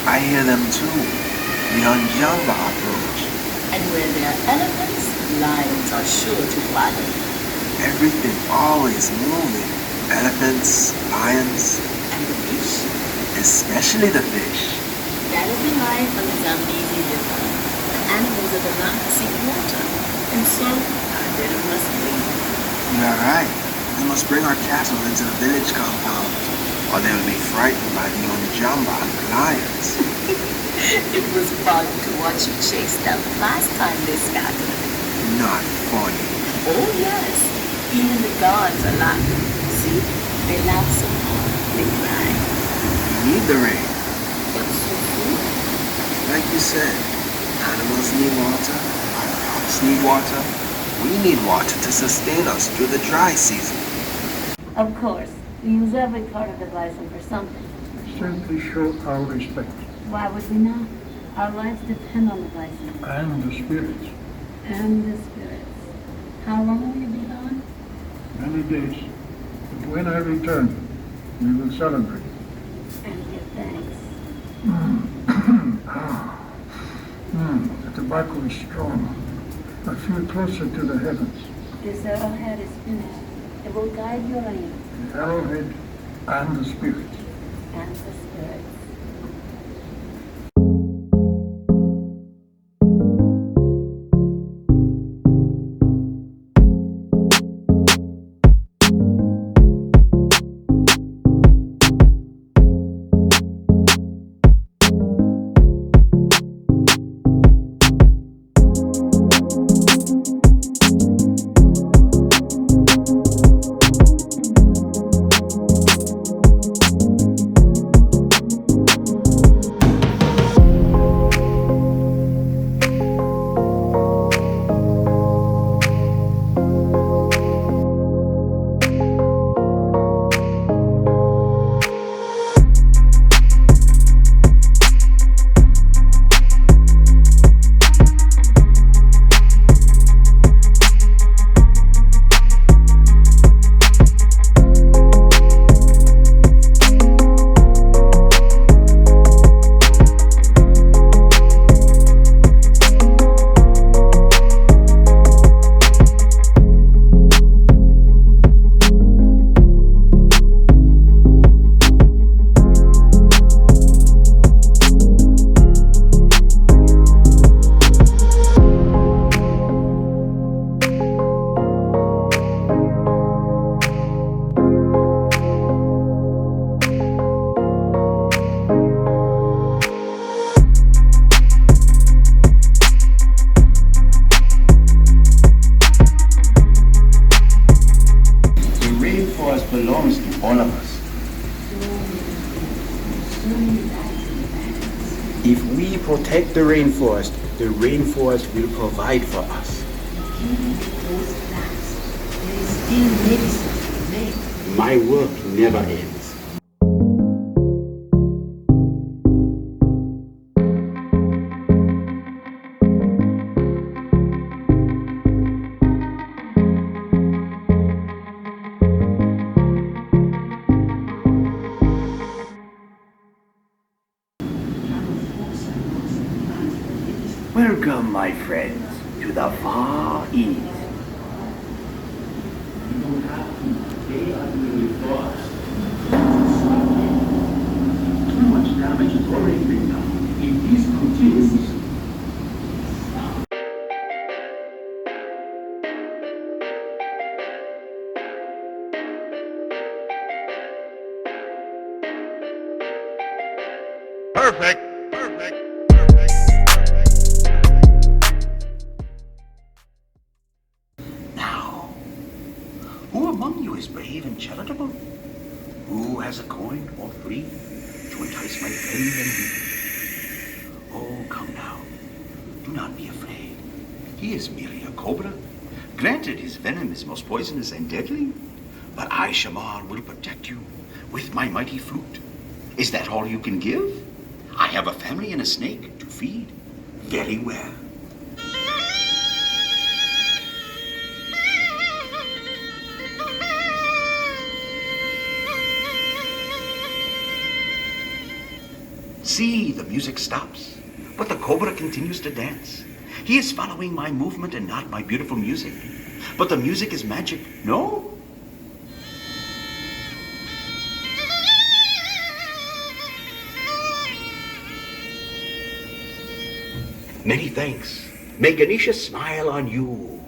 I hear them too. The Anjamba approach. And where there are elephants, lions are sure to follow. Everything always moving. Elephants, lions, And the fish? especially the fish. That is the life on the Zambezi River. The animals are the last to seek water, and so there it must be. You're right. We must bring our cattle into the village compound, or they will be frightened by the Anjamba and the lions. It was fun to watch you chase them last time they scattered. Not funny. Oh yes, even the gods are laughing. See, they laugh so hard, they cry. We need the rain. But so food? Like you said, animals need water, our crops need water. We need water to sustain us through the dry season. Of course, we use every part of the bison for something. Simply show our respect Why would we not? Our lives depend on the bison and the spirits. and the spirits. How long will you be gone? Many days. But when I return, we will celebrate. And give thanks. The tobacco is strong. I feel closer to the heavens. This arrowhead is finished. It will guide your aim The arrowhead and the spirits. and the spirits. belongs to all of us. If we protect the rainforest will provide for us. My work never ends. Welcome, my friends, to the Far East. Too much damage has already been done. If this continues, Perfect. Perfect. Now, who among you is brave and charitable? Who has a coin or three to entice my friend and me? Oh, come now. Do not be afraid. He is merely a cobra. Granted, his venom is most poisonous and deadly, but I, Shamar, will protect you with my mighty flute. Is that all you can give? I have a family and a snake to feed. Very well. See, the music stops, but the cobra continues to dance. He is following my movement and not my beautiful music. But the music is magic, no? Many thanks. May Ganesha smile on you.